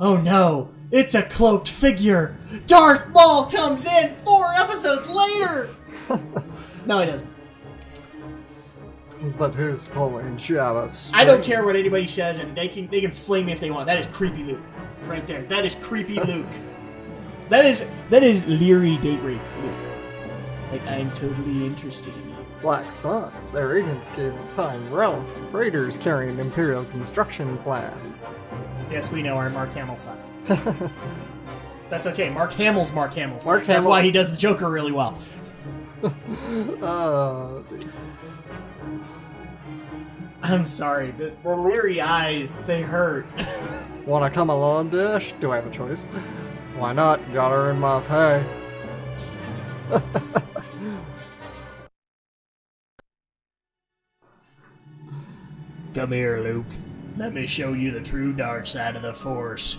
Oh no, it's a cloaked figure. Darth Maul comes in 4 episodes later. No, he doesn't. But who's pulling Jabba's strings? I don't care what anybody says, and they can flame me if they want. That is creepy Luke, right there. That is creepy Luke. That is leery date rape Luke. Like, I'm totally interested in you. Black Sun. Their agents gave the time Ralph. Raiders carrying Imperial construction plans. Yes, we know our Mark Hamill sucks. That's okay. Mark Hamill's Mark Hamill sucks. Mark That's Hamill. why he does the Joker really well. Geez. I'm sorry, the leery eyes, they hurt. Wanna come along, Dish? Do I have a choice? Why not? Gotta earn my pay. Come here, Luke. Let me show you the true dark side of the Force.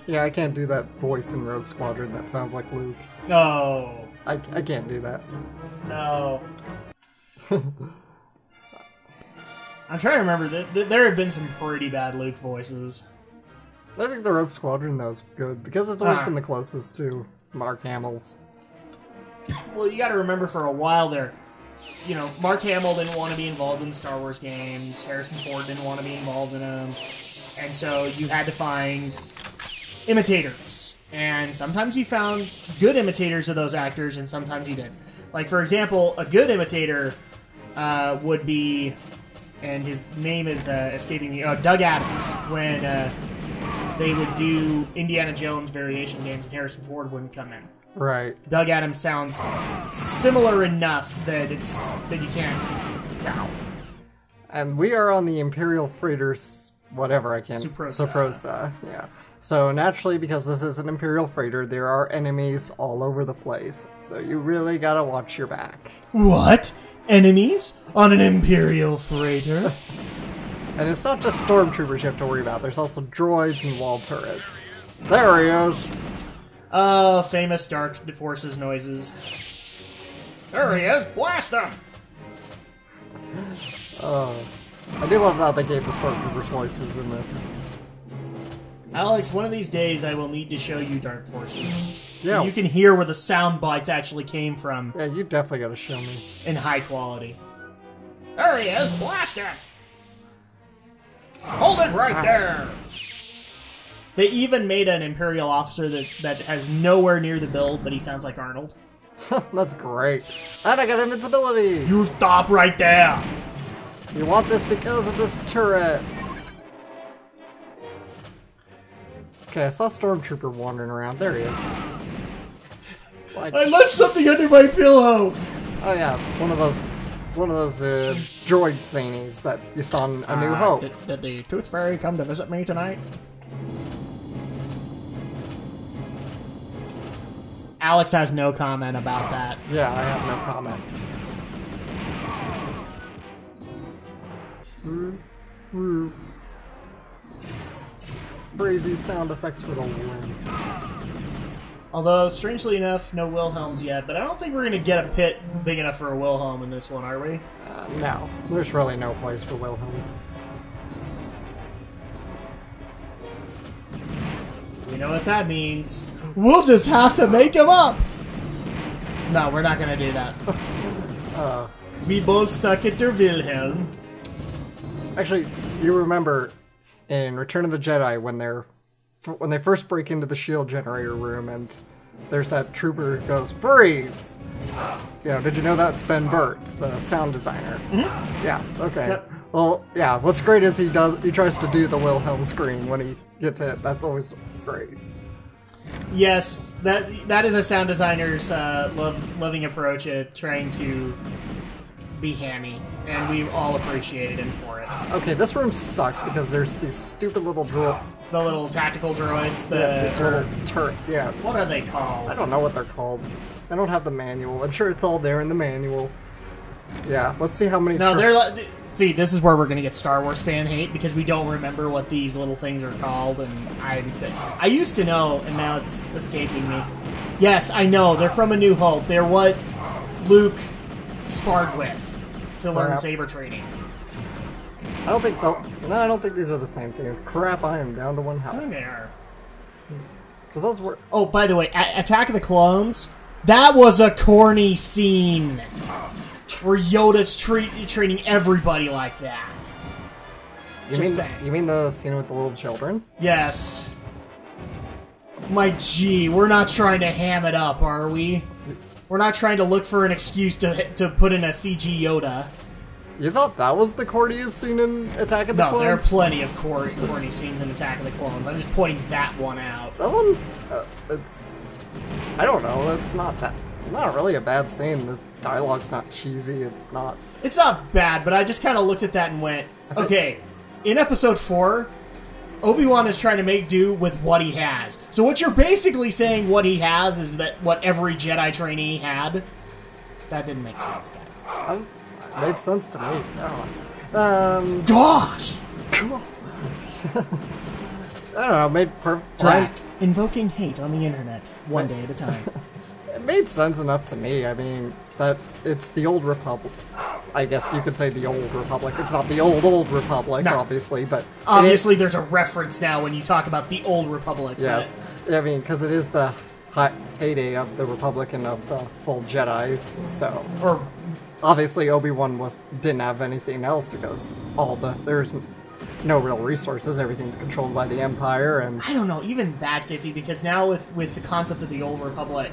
Yeah, I can't do that voice in Rogue Squadron. That sounds like Luke. Oh. I can't do that. No. I'm trying to remember that there have been some pretty bad Luke voices. I think the Rogue Squadron, though, is good, because it's always been the closest to Mark Hamill's. Well, you gotta remember for a while there, you know, Mark Hamill didn't want to be involved in Star Wars games, Harrison Ford didn't want to be involved in them, and so you had to find imitators. And sometimes you found good imitators of those actors, and sometimes you didn't. Like, for example, a good imitator would be, and his name is escaping me, Doug Adams, when they would do Indiana Jones variation games and Harrison Ford wouldn't come in. Right. Doug Adams sounds similar enough that you can't tell. And we are on the Imperial Freighter Suprosa. Yeah. So naturally, because this is an Imperial freighter, there are enemies all over the place. So you really gotta watch your back. What? Enemies on an Imperial freighter? And it's not just stormtroopers you have to worry about. There's also droids and wall turrets. There he is. Oh, famous Dark Forces noises. There he is. Blast him! I do love how they gave the stormtroopers voices in this. Alex, one of these days I will need to show you Dark Forces. Yeah. So you can hear where the sound bites actually came from. Yeah, you definitely gotta show me. In high quality. There he is. Blast him! Hold it right there! They even made an Imperial officer that has nowhere near the build, but he sounds like Arnold. That's great. And I got invincibility! You stop right there! You want this because of this turret! Okay, I saw Stormtrooper wandering around. There he is. Like, I left something under my pillow! oh yeah, it's one of those droid thingies that you saw in A New Hope. Did the Tooth Fairy come to visit me tonight? Alex has no comment about that. Yeah, I have no comment. Crazy sound effects for the win. Although, strangely enough, no Wilhelms yet, but I don't think we're going to get a pit big enough for a Wilhelm in this one, are we? No, there's really no place for Wilhelms. You know what that means. We'll just have to make him up! No, we're not going to do that. We both suck at der Wilhelm. Actually, you remember in Return of the Jedi when they first break into the shield generator room and there's that trooper who goes, "Freeze!" You know, did you know that's Ben Burt, the sound designer? Mm-hmm. Yeah, okay. Yep. Well, yeah, what's great is he tries to do the Wilhelm scream when he gets hit. That's always great. Yes, that is a sound designer's loving approach at trying to be hammy, and we all appreciated him for it. Okay, this room sucks because there's these stupid little the little tactical droids, this little turret, yeah. What are they called? I don't know what they're called. I don't have the manual. I'm sure it's all there in the manual. Yeah, let's see how many... No, see, this is where we're going to get Star Wars fan hate, because we don't remember what these little things are called, and I used to know, and now it's escaping me. Yes, I know, they're from A New Hope. They're what Luke sparred with to learn saber training. I don't think. No, I don't think these are the same things. Crap! I am down to 1 health. They are. Because those were. Oh, by the way, Attack of the Clones. That was a corny scene where Yoda's treating everybody like that. You mean the scene with the little children? Yes. My gee, we're not trying to ham it up, are we? We're not trying to look for an excuse to put in a CG Yoda. You thought that was the corniest scene in Attack of the Clones? No, there are plenty of corny scenes in Attack of the Clones. I'm just pointing that one out. That one, it's... I don't know, it's not really a bad scene. The dialogue's not cheesy, it's not... It's not bad, but I just kind of looked at that and went, okay, in Episode 4, Obi-Wan is trying to make do with what he has. So what you're basically saying what he has is that what every Jedi trainee had? That didn't make sense, guys. It made sense to me. Gosh! Cool. I don't know, made perfect... Drak, invoking hate on the internet, one day at a time. It made sense enough to me. I mean, that it's the old Republic. I guess you could say the old Republic. It's not the old Republic, no. Obviously, but... Obviously, there's a reference now when you talk about the old Republic. Yes. But... I mean, because it is the heyday of the Republic and of the full Jedis, so... Or... Obviously, Obi-Wan didn't have anything else because there's no real resources. Everything's controlled by the Empire, and... I don't know, even that's iffy, because now with the concept of the old Republic,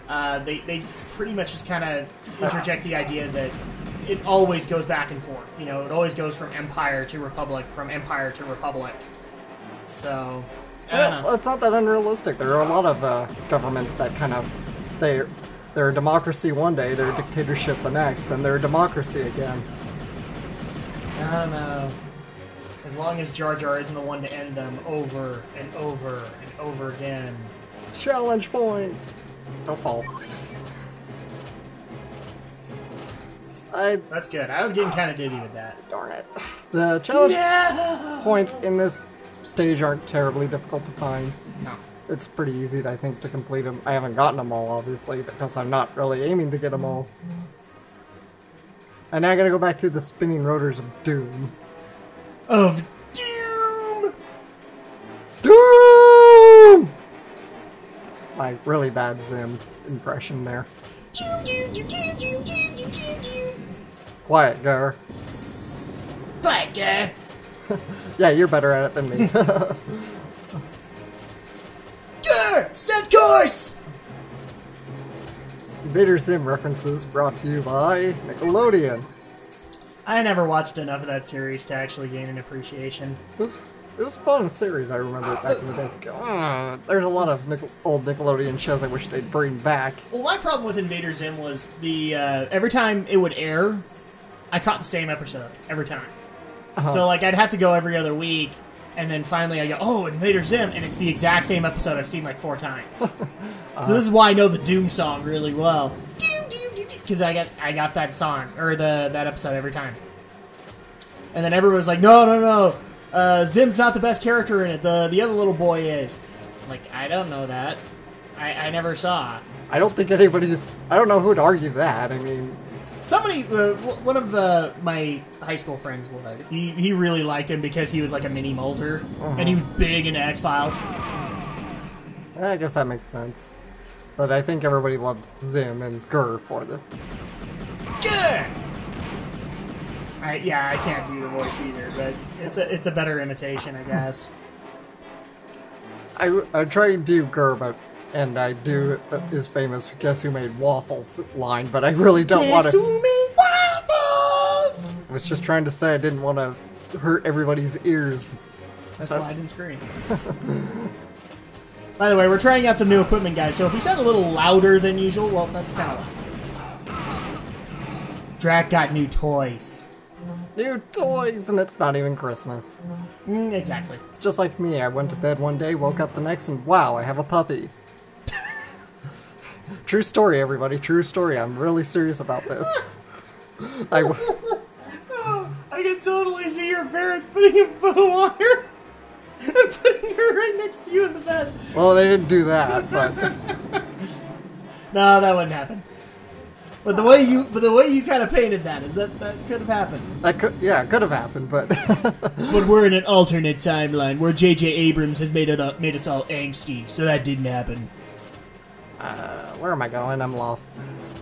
they pretty much just kind of interject the idea that it always goes back and forth. You know, it always goes from Empire to Republic, from Empire to Republic. So, well, it's not that unrealistic. There are a lot of governments that kind of... They're a democracy one day, they're a dictatorship the next, and they're a democracy again. I don't know. As long as Jar Jar isn't the one to end them over and over and over again. Challenge points! Don't fall. That's good. I was getting kind of dizzy with that. Darn it. The challenge points in this stage aren't terribly difficult to find. No. It's pretty easy, I think, to complete them. I haven't gotten them all, obviously, because I'm not really aiming to get them all. And now I gotta go back to the spinning rotors of Doom. Of Doom! Doom! My really bad Zim impression there. Quiet, Gar. Quiet, Gar. Yeah, you're better at it than me. Gar! Set course! Invader Zim references brought to you by Nickelodeon. I never watched enough of that series to actually gain an appreciation. It was a fun series, I remember back in the day. There's a lot of old Nickelodeon shows I wish they'd bring back. Well, my problem with Invader Zim was the every time it would air, I caught the same episode every time. So like I'd have to go every other week, and then finally I go, oh, Invader Zim, and it's the exact same episode I've seen like 4 times. So this is why I know the Doom song really well. Because I got that song, or that episode every time. And then everyone's like, no, Zim's not the best character in it, the other little boy is. I'm like, I don't know that. I never saw. I don't think anybody's... I don't know who'd argue that, I mean... Somebody, one of my high school friends would. He really liked him because he was like a mini Mulder, and he was big into X-Files. I guess that makes sense. But I think everybody loved Zim and Gur for the... Gur! I can't do the voice either, but it's a better imitation, I guess. I try to do Gur, and I do his famous "Guess Who Made Waffles" line, but I really don't want to. Guess who made waffles? I was just trying to say I didn't want to hurt everybody's ears. That's why I didn't scream. By the way, we're trying out some new equipment, guys, so if we sound a little louder than usual, well, that's kind of loud. Drak got new toys. New toys, and it's not even Christmas. Exactly. It's just like me. I went to bed one day, woke up the next, and wow, I have a puppy. True story, everybody. True story. I'm really serious about this. I can totally see your parent putting a bow on her and putting her right next to you in the bed. Well, they didn't do that, but... No, that wouldn't happen. But the way you kind of painted that is that could have happened. It could have happened, but But we're in an alternate timeline where J.J. Abrams has made us all angsty, so that didn't happen. where am I going? I'm lost.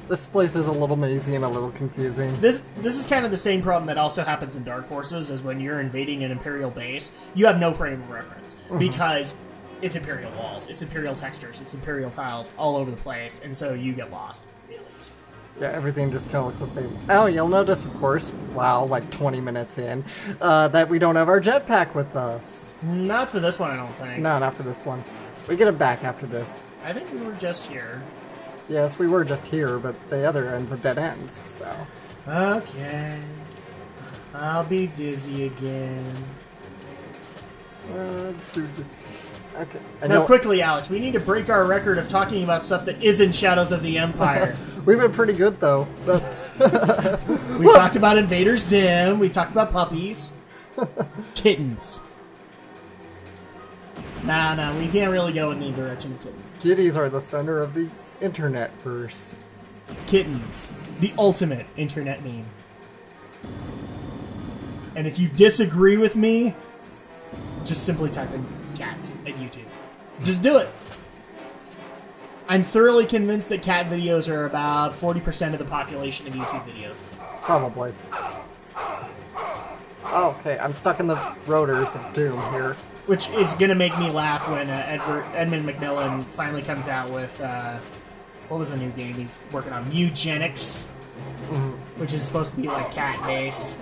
This place is a little mazy and a little confusing. This is kind of the same problem that also happens in Dark Forces, is when you're invading an Imperial base, you have no frame of reference because it's Imperial walls, it's Imperial textures, it's Imperial tiles all over the place, and so you get lost really easy. Yeah, everything just kind of looks the same. Oh, you'll notice, of course, wow, like 20 minutes in, that we don't have our jetpack with us. Not for this one, I don't think. No, not for this one. We get it back after this. I think we were just here. Yes, we were just here, but the other end's a dead end, so... Okay. I'll be dizzy again. Okay. Now, quickly, Alex, we need to break our record of talking about stuff that isn't Shadows of the Empire. We've been pretty good, though. That's... We talked about Invader Zim. We talked about puppies. Kittens. Nah, we can't really go in the direction of kittens. Kitties are the center of the internet-verse. Kittens. The ultimate internet meme. And if you disagree with me, just simply type in cats at YouTube. Just do it. I'm thoroughly convinced that cat videos are about 40% of the population of YouTube videos. Probably. Okay, I'm stuck in the rotors of doom here. Which is going to make me laugh when Edmund McMillan finally comes out with, what was the new game he's working on? Eugenics, which is supposed to be like cat-based.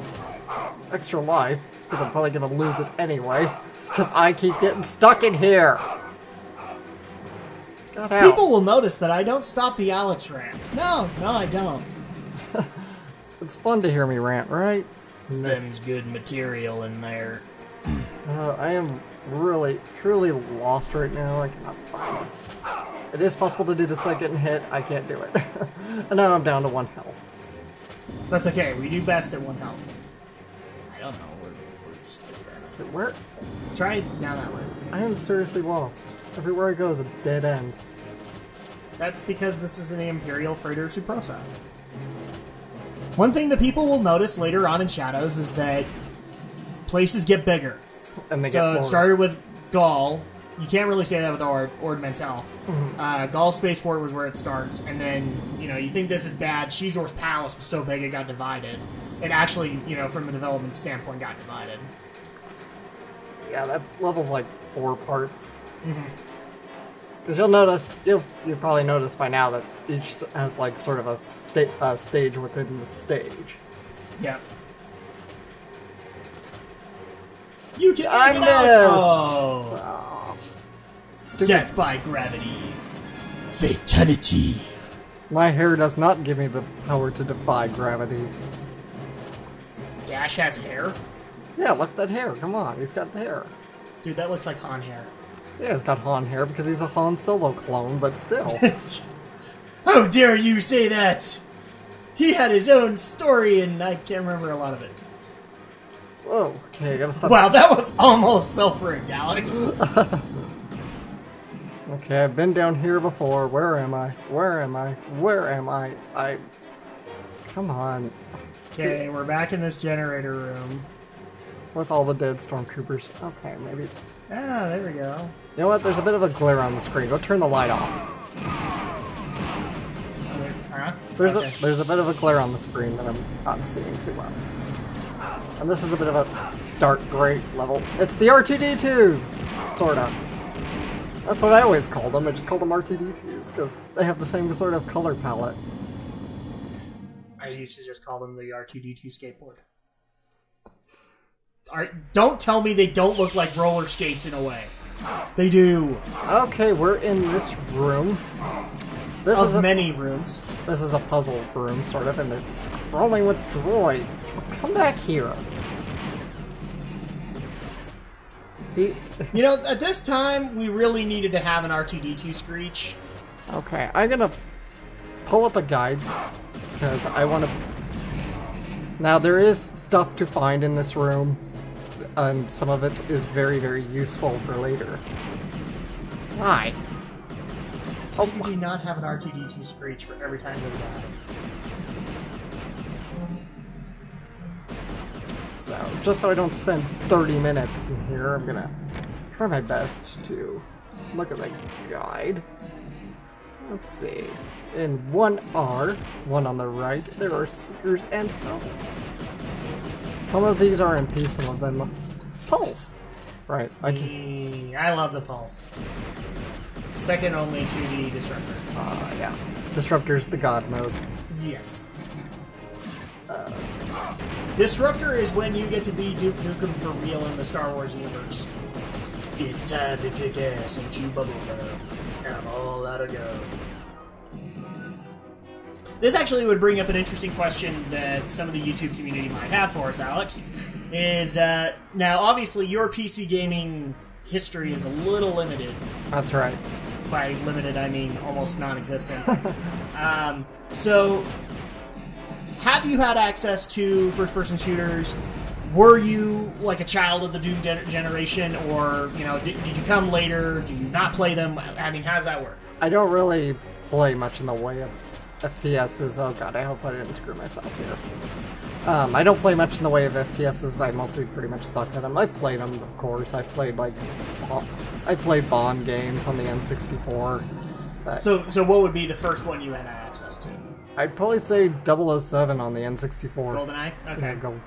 Extra life, because I'm probably going to lose it anyway, because I keep getting stuck in here. God help. People will notice that I don't stop the Alex rants. No, I don't. It's fun to hear me rant, right? Them's good material in there. I am really, truly lost right now. I cannot find it. It is possible to do this without getting hit. I can't do it. And now I'm down to 1 health. That's okay. We do best at 1 health. I don't know. We're just experimenting. Where? Try down that way. I am seriously lost. Everywhere I go is a dead end. That's because this is an Imperial Freighter Suprosa. One thing that people will notice later on in Shadows is that places get bigger. And they so get more. It started with Gaul. You can't really say that with Ord Mantell. Gaul Spaceport was where it starts, and then, you think this is bad. Shizor's Palace was so big it got divided. It actually, from a development standpoint, got divided. Yeah, that level's like 4 parts. Because you'll notice, you'll probably notice by now that each has like sort of a stage within the stage. Yeah. You can I make it, missed! Alex. Oh. Oh, stupid. Death by gravity. Fatality. My hair does not give me the power to defy gravity. Dash has hair? Yeah, look at that hair. Come on, he's got hair. Dude, that looks like Han hair. Yeah, he's got Han hair because he's a Han Solo clone, but still. How dare you say that? He had his own story, and I can't remember a lot of it. Whoa, okay, I gotta stop. Wow, that was almost self-rigged, Alex. Okay, I've been down here before. Where am I? Where am I? Where am I? Come on. Okay, we're back in this generator room. With all the dead stormtroopers. Okay, maybe. Ah, there we go. You know what? There's a bit of a glare on the screen. Go turn the light off. Huh? There's a bit of a glare on the screen that I'm not seeing too well. And this is a bit of a dark gray level. It's the R2-D2s! Sorta. That's what I always called them. I just called them R2-D2s because they have the same sort of color palette. I used to just call them the R2-D2 skateboard. Don't tell me they don't look like roller skates in a way. They do. Okay, we're in this room. This of is many rooms. This is a puzzle room, sort of, and they're scrolling with droids. Oh, come back here. At this time, we really needed to have an R2-D2 screech. Okay, I'm gonna pull up a guide, because I want to... Now, there is stuff to find in this room, and some of it is very, very useful for later. Why? Why do we not have an R2-D2 screech for every time we die? So, just so I don't spend 30 minutes in here, I'm gonna try my best to look at the guide. Let's see. In 1R, one on the right, there are seekers and help. Some of these are empty, some of them pulse. Right, I love the pulse. Second only to the disruptor. Yeah. Disruptor's the god mode. Yes. Disruptor is when you get to be Duke Nukem for real in the Star Wars universe. It's time to kick ass and chew bubblegum, and I'm all out of go. This actually would bring up an interesting question that some of the YouTube community might have for us, Alex. Is, now obviously your PC gaming history is a little limited. That's right. By limited, I mean almost non-existent. So, have you had access to first-person shooters? Were you like a child of the Doom generation, or did you come later? Do you not play them? I mean, how does that work? I don't really play much in the way of FPSs. Oh god, I hope I didn't screw myself here. I don't play much in the way of FPSs. I mostly pretty much suck at them. I played them, of course. I played Bond games on the N64. But so what would be the first one you had access to? I'd probably say 007 on the N64. GoldenEye? Okay. Yeah,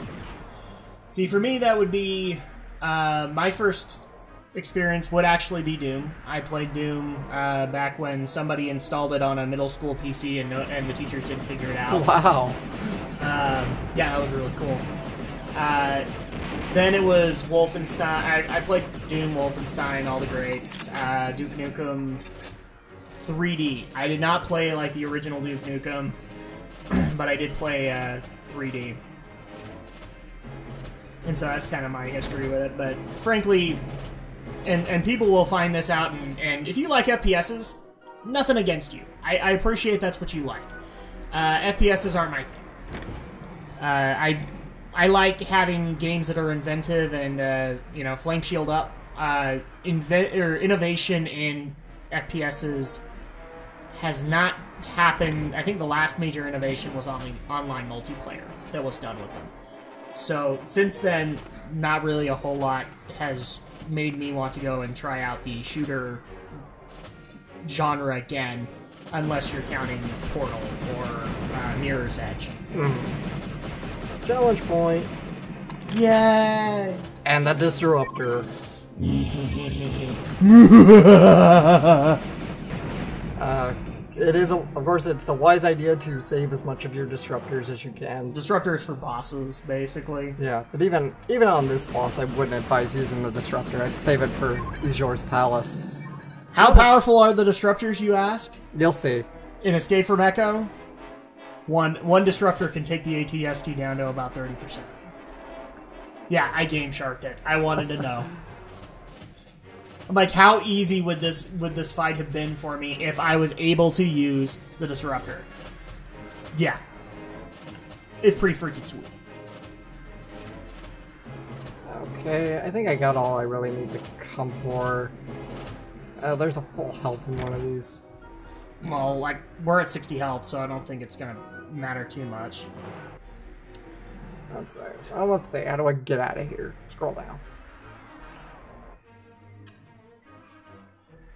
See, for me, that would be my first experience would actually be Doom. I played Doom back when somebody installed it on a middle school PC and the teachers didn't figure it out. Wow. Yeah, that was really cool. Then it was Wolfenstein. I played Doom, Wolfenstein, all the greats. Duke Nukem 3D. I did not play like the original Duke Nukem, but I did play 3D. And so that's kind of my history with it. But frankly, and people will find this out, and if you like FPSs, nothing against you. I appreciate that's what you like. FPSs aren't my thing. I like having games that are inventive and, flame shield up. Innovation in FPSs has not happened. I think the last major innovation was on the online multiplayer that was done with them. So, since then, not really a whole lot has made me want to go and try out the shooter genre again, unless you're counting Portal or Mirror's Edge. Challenge point. Yay! And the Disruptor. It is, of course, it's a wise idea to save as much of your disruptors as you can. Disruptors for bosses, basically. Yeah, but even on this boss, I wouldn't advise using the disruptor. I'd save it for Izor's Palace. How powerful are the disruptors, you ask? You'll see. In Escape from Echo, one disruptor can take the ATST down to about 30%. Yeah, I game sharked it. I wanted to know. Like, how easy would this fight have been for me if I was able to use the disruptor? Yeah. It's pretty freaking sweet. Okay, I think I got all I really need to come for. There's a full health in one of these. Well, like, we're at 60 health, so I don't think it's gonna matter too much. Let's see. How do I get out of here? Scroll down.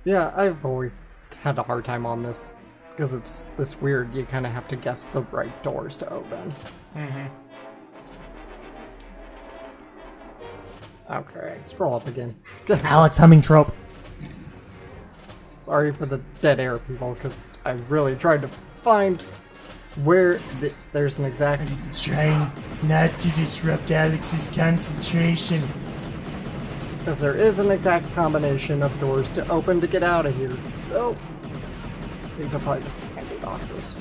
Yeah, I've always had a hard time on this because it's this weird. You kind of have to guess the right doors to open. Okay, scroll up again. Alex Humming trope. Sorry for the dead air, people, because I really tried to find where there's an exact... I'm trying not to disrupt Alex's concentration. Because there is an exact combination of doors to open to get out of here, so... these are probably just empty boxes.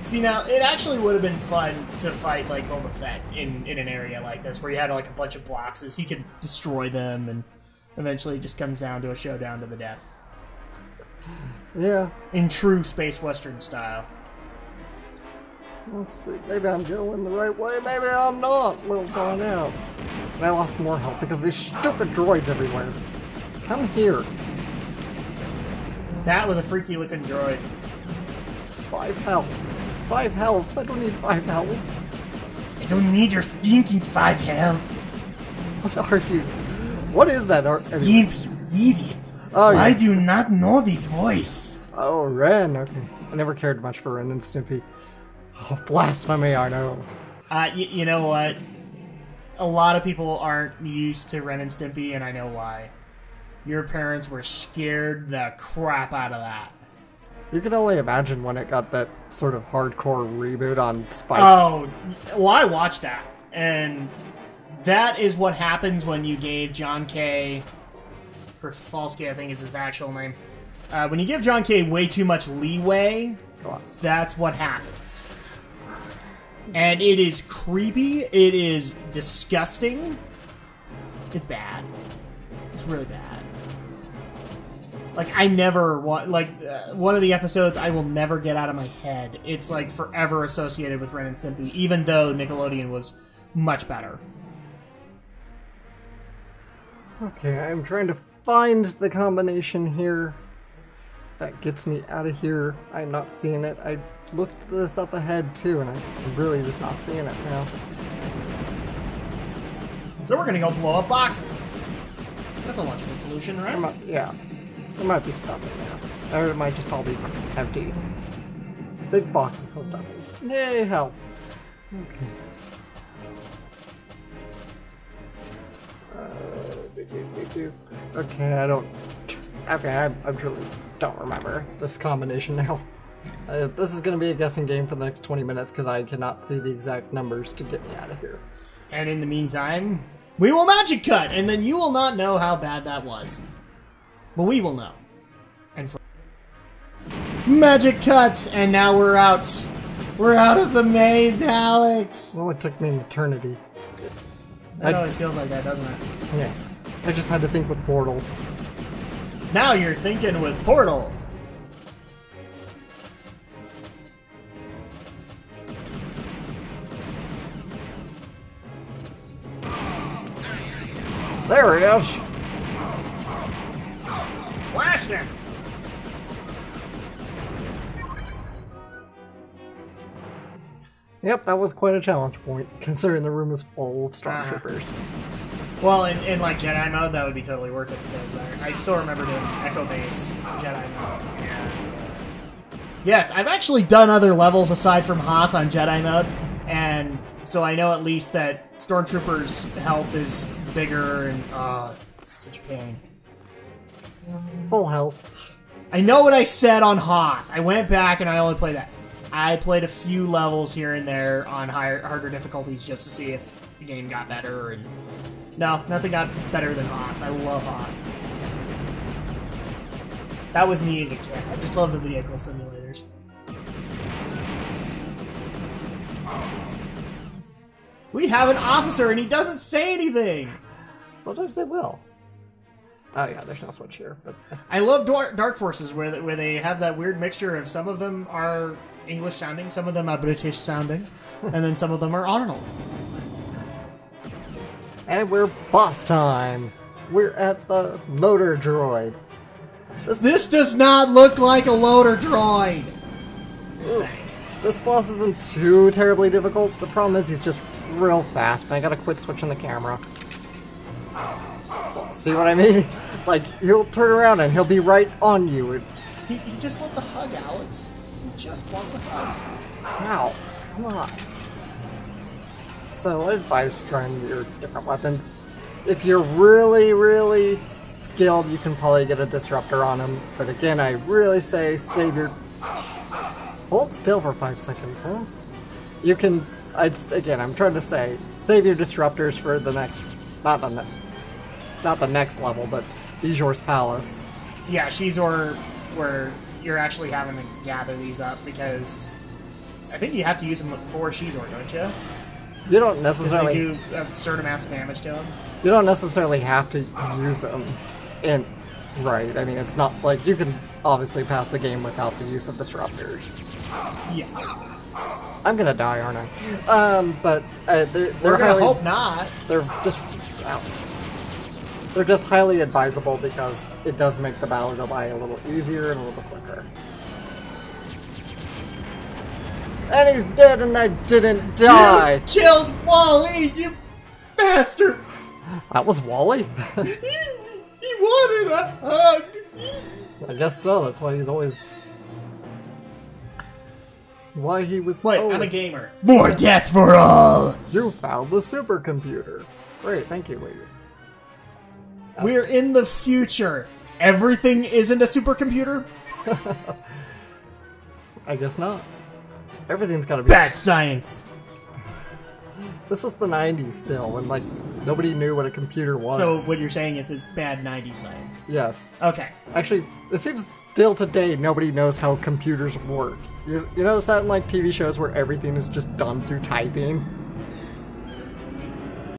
See, now, it actually would have been fun to fight, like, Boba Fett in an area like this, where you had, like, a bunch of boxes. He could destroy them, and eventually it just comes down to a showdown to the death. Yeah. In true Space Western style. Let's see, maybe I'm going the right way, maybe I'm not. We'll find out. And I lost more health because of these stupid droids everywhere. Come here. That was a freaky looking droid. 5 health. 5 health. I don't need 5 health. I don't need your stinking 5 health. What are you? What is that? Stimp, you idiot. Oh, I yeah. do not know this voice. Oh, Ren. Okay. I never cared much for Ren and Stimpy. Oh, blasphemy, I know. You know what? A lot of people aren't used to Ren and Stimpy, and I know why. Your parents were scared the crap out of that. You can only imagine when it got that sort of hardcore reboot on Spike. Oh, well, I watched that, and that is what happens when you gave John K. Falsky, I think is his actual name. When you give John K. way too much leeway, that's what happens. And it is creepy. It is disgusting. It's bad. It's really bad. Like, I never want... Like, one of the episodes I will never get out of my head. It's, like, forever associated with Ren and Stimpy, even though Nickelodeon was much better. Okay, I'm trying to find the combination here that gets me out of here. I'm not seeing it. I looked this up ahead, too, and I'm really just not seeing it now. So we're gonna go blow up boxes. That's a logical solution, right? Yeah. There might be stuff in there. Or it might just all be empty. Big boxes hooked up. Yay, help. Okay. Okay, I don't... Okay, I truly don't remember this combination now. This is going to be a guessing game for the next 20 minutes because I cannot see the exact numbers to get me out of here. And in the meantime, we will magic cut, and then you will not know how bad that was. But we will know. And for magic cut, and now we're out. We're out of the maze, Alex. Well, it took me an eternity. It always feels like that, doesn't it? Yeah. I just had to think with portals. Now you're thinking with portals. There he is. Blast him. Yep, that was quite a challenge point, considering the room is full of stormtroopers. Well, in like Jedi mode, that would be totally worth it because I still remember doing Echo Base Jedi mode. And yes, I've actually done other levels aside from Hoth on Jedi mode, and so I know at least that Stormtroopers' health is bigger, and it's such a pain. Full health. I know what I said on Hoth. I went back and I only played that. I played a few levels here and there on harder difficulties just to see if the game got better, and no, nothing got better than Hoth. I love Hoth. That was me as a kid. I just love the vehicle simulators. We have an officer and he doesn't say anything! Sometimes they will. Oh yeah, there's no switch here. But I love Dark Forces where they have that weird mixture of some of them are English sounding, some of them are British sounding, and then some of them are Arnold. And we're boss time. We're at the loader droid. This does not look like a loader droid. This boss isn't too terribly difficult. The problem is he's just real fast, and I gotta quit switching the camera. See what I mean? Like, he'll turn around and he'll be right on you. He just wants a hug, Alex. He just wants a hug. Ow. Come on. So I advise trying your different weapons. If you're really, really skilled, you can probably get a disruptor on him. But again, I really say save your... Hold still for 5 seconds, huh? You can... Again, I'm trying to say, save your disruptors for the next... Not the next level, but Ejor's Palace. Yeah, Shizor, where you're actually having to gather these up, because I think you have to use them for Shizor, don't you? You don't necessarily... They do absurd amounts of damage to him. You don't necessarily have to use them in... Right, I mean, it's not like... You can obviously pass the game without the use of disruptors. Yes. I'm gonna die, aren't I? But they're We're gonna highly, hope not. They're just... Wow. They're just highly advisable because it does make the battle go by a little easier and a little quicker. And he's dead and I didn't die! You killed Wally, you bastard! That was Wally? He wanted a hug! I guess so, that's why he's always... Why he was... Wait, I'm a gamer. More death for all! You found the supercomputer. Great, thank you, lady. We're in the future. Everything isn't a supercomputer? I guess not. Everything's gotta be... Bad science. This was the 90s still, when, like, nobody knew what a computer was. So what you're saying is it's bad 90s science. Yes. Okay. Actually, it seems still today nobody knows how computers work. You notice that in, like, TV shows where everything is just done through typing?